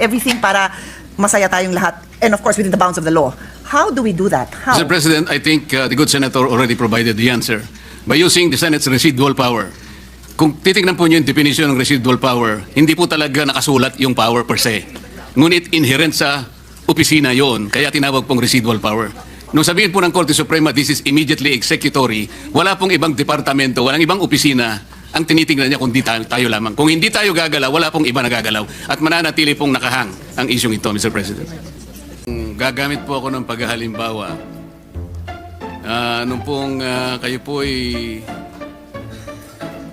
everything para masaya tayong lahat, and of course within the bounds of the law. How do we do that? How? Mr. President, I think the good senator already provided the answer by using the Senate's residual power. Kung titignan po niyo yung definition ng residual power, hindi po talaga nakasulat yung power per se. Ngunit inherent sa opisina yon, kaya tinawag pong residual power. Nung sabihin po ng Korte Suprema, this is immediately executory, wala pong ibang departamento, walang ibang opisina ang tinitingnan niya kung di tayo lamang. Kung hindi tayo gagalaw, wala pong iba nagagalaw. At mananatili pong nakahang ang isyong ito, Mr. President. Gagamit po ako ng paghahalimbawa. Nung pong kayo po ay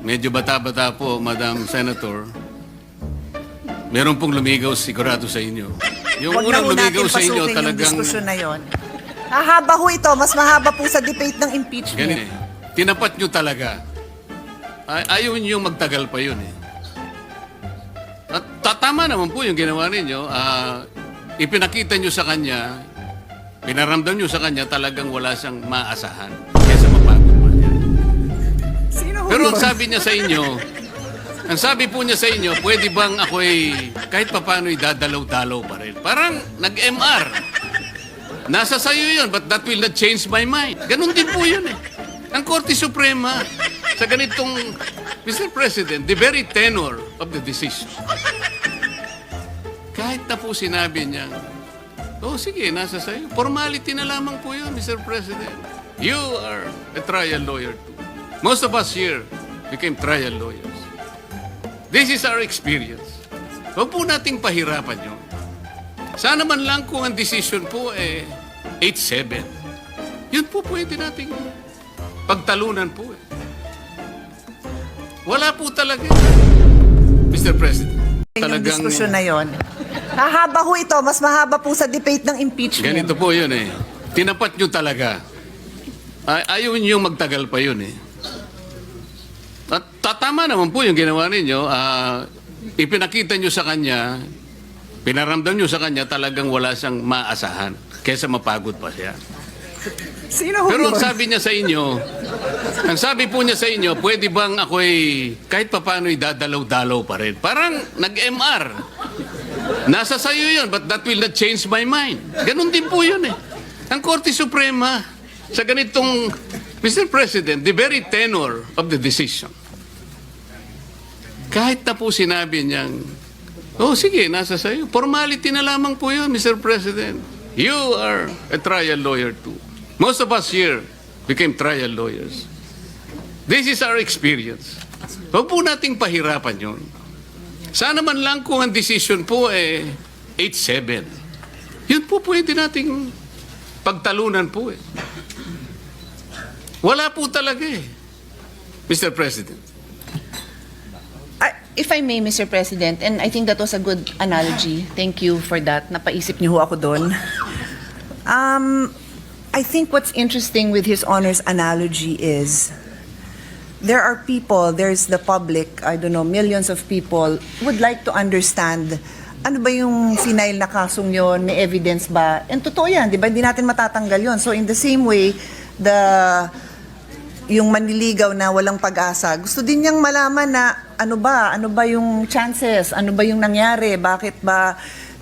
medyo bata-bata po, Madam Senator, meron pong lumigaw sigurado sa inyo. Yung Huwag na unang ho lumigaw natin sa inyo pasukin yung talagang... diskusyon na yon. Hahaba ho ito, mas mahaba po sa debate ng impeachment. Ganun eh. Tinapat nyo talaga. Ayaw nyo magtagal pa yun eh. At tama naman po yung ginawa ninyo. Ipinakita nyo sa kanya, pinaramdam nyo sa kanya talagang wala siyang maasahan. Kesa mapagod pa niya. Sino ho Pero ang yun? sabi niya sa inyo, ang sabi po niya sa inyo, pwede bang ako'y kahit papaano'y dadalaw-dalaw pa rin. Parang nag-MR. Nasa sayo yun, but that will not change my mind. Ganun din po yun eh. Ang Korte Suprema, sa ganitong, Mr. President, the very tenor of the decision. Kahit na po sinabi niya, sige, nasa sayo. Formality na lamang po yun, Mr. President. You are a trial lawyer too. Most of us here became trial lawyers. This is our experience. Huwag po nating pahirapan yun. Sana man lang kung ang decision po 8-7. Yun po pwede nating pagtalunan po eh. Wala po talaga. Mr. President, Yung diskusyon na yon. Hahaba ho ito, mas mahaba po sa debate ng impeachment. ganito po yun eh. Tinapat nyo talaga. Ayaw nyo magtagal pa yun eh. At tama naman po yung ginawa ninyo. Ipinakita nyo sa kanya, pinaramdam nyo sa kanya talagang wala siyang maasahan. Kesa mapagod pa siya. Sino ho Pero ang yun? sabi niya sa inyo, ang sabi po niya sa inyo, pwede bang ako'y kahit papaano'y dadalaw-dalaw pa rin. Parang nag-MR. Nasa sayo yun, but that will not change my mind. Ganun din po yun eh. Ang Korte Suprema, sa ganitong, Mr. President, the very tenor of the decision. Kahit na po sinabi niyang, sige, nasa sayo. Formality na lamang po yun, Mr. President. You are a trial lawyer too. Most of us here became trial lawyers. This is our experience. Huwag po nating pahirapan yun. Sana man lang kung ang decision po 8-7. Yun po pwede nating pagtalunan po eh. Wala po talaga eh. Mr. President. If I may, Mr. President, and I think that was a good analogy. Thank you for that. Napaisip niyo ho ako doon. I think what's interesting with His Honor's analogy is there are people, there's the public, I don't know, millions of people would like to understand ano ba yung final na kasong yon, may evidence ba? And totoo yan, di ba? Hindi natin matatanggal yon. So in the same way, yung manliligaw na walang pag-asa, gusto din niyang malaman na ano ba yung chances, ano ba yung nangyari, bakit ba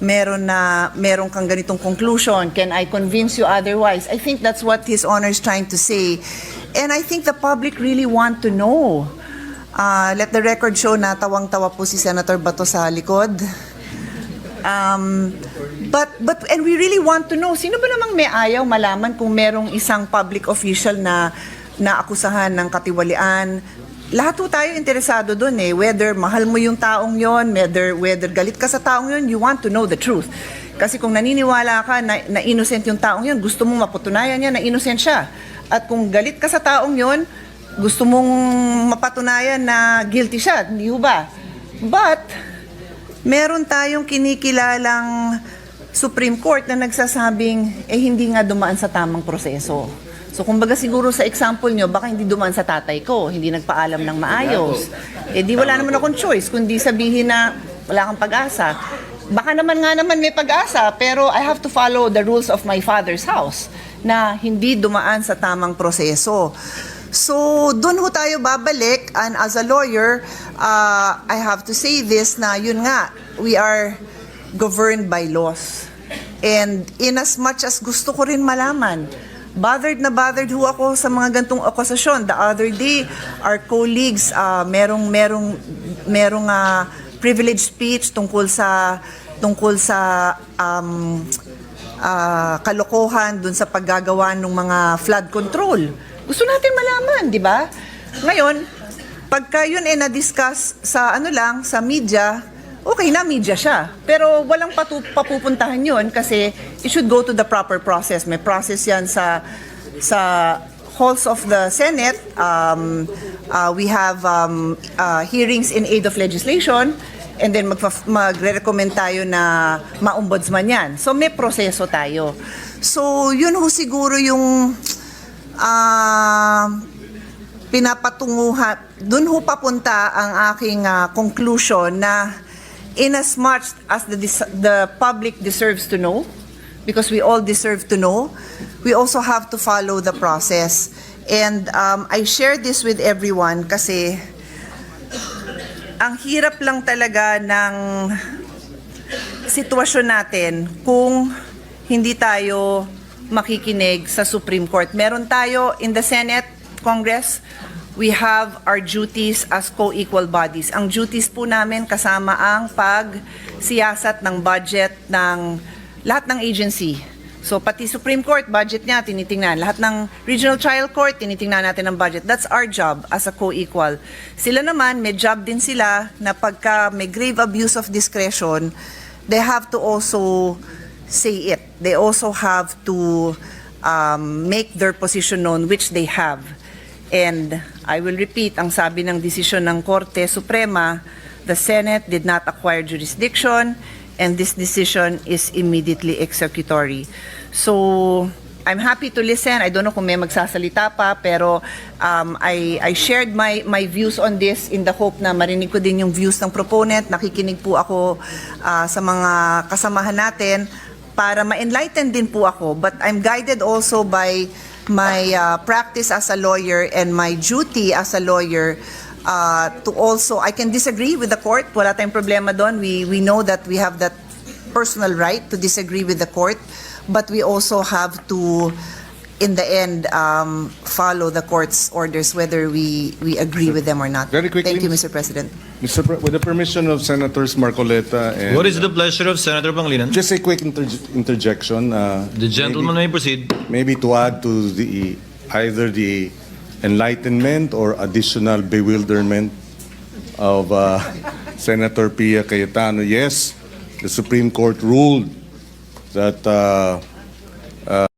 meron kang ganitong conclusion, can I convince you otherwise? I think that's what His Honor is trying to say. And I think the public really want to know. Let the record show na tawang-tawa po si Senator Bato sa likod. But we really want to know, sino ba namang may ayaw malaman kung merong isang public official na naakusahan ng katiwalian? Lahat po tayo interesado doon eh, whether mahal mo yung taong yon, whether galit ka sa taong yon, you want to know the truth. Kasi kung naniniwala ka na innocent yung taong yon, gusto mong mapatunayan niya na innocent siya. At kung galit ka sa taong yon, gusto mong mapatunayan na guilty siya, hindi ba? But meron tayong kinikilalang Supreme Court na nagsasabing hindi nga dumaan sa tamang proseso. So kumbaga siguro sa example nyo, baka hindi dumaan sa tatay ko, hindi nagpaalam ng maayos. Di wala naman akong choice, kundi sabihin na wala kang pag-asa. Baka naman may pag-asa, pero I have to follow the rules of my father's house na hindi dumaan sa tamang proseso. So doon ho tayo babalik, and as a lawyer, I have to say this na yun nga, we are governed by laws. And in as much as gusto ko rin malaman, bothered na bothered ho ako sa mga gantong akusasyon. The other day, our colleagues, merong privileged speech tungkol sa kalokohan dun sa paggagawa ng mga flood control. Gusto natin malaman, di ba? Ngayon, pagka yun na-discuss sa sa media, okay na, media siya. Pero walang papupuntahan yun kasi it should go to the proper process. May process yan sa halls of the Senate. We have hearings in aid of legislation, and then magre-recommend tayo na ma-ombudsman yan. So may proseso tayo. So yun ho siguro yung pinapatunguhan, dun ho papunta ang aking conclusion na in as much as the public deserves to know, because we all deserve to know, we also have to follow the process. And I share this with everyone kasi ang hirap lang talaga ng sitwasyon natin kung hindi tayo makikinig sa Supreme Court. Meron tayo in the Senate, Congress, we have our duties as co-equal bodies. Ang duties po namin kasama ang pagsiyasat ng budget ng lahat ng agency. So pati Supreme Court, budget niya, tinitingnan. Lahat ng Regional Trial Court, tinitingnan natin ang budget. That's our job as a co-equal. Sila naman, may job din sila na pagka may grave abuse of discretion, they have to also say it. They also have to make their position known, which they have. And I will repeat, ang sabi ng desisyon ng Korte Suprema, the Senate did not acquire jurisdiction and this decision is immediately executory. So, I'm happy to listen. I don't know kung may magsasalita pa, pero I shared my views on this in the hope na marinig ko din yung views ng proponent. Nakikinig po ako sa mga kasamahan natin para ma-enlighten din po ako. But I'm guided also by my practice as a lawyer and my duty as a lawyer to also, I can disagree with the court. Wala tayong problema doon. We know that we have that personal right to disagree with the court, but we also have to, in the end, follow the court's orders whether we agree with them or not. Very quickly, Thank you, Mr. President. With the permission of Senators Marcoleta and... What is the pleasure of Senator Pangilinan? Just a quick interjection. The gentleman may proceed. Maybe to add to either the enlightenment or additional bewilderment of Senator Pia Cayetano. Yes, the Supreme Court ruled that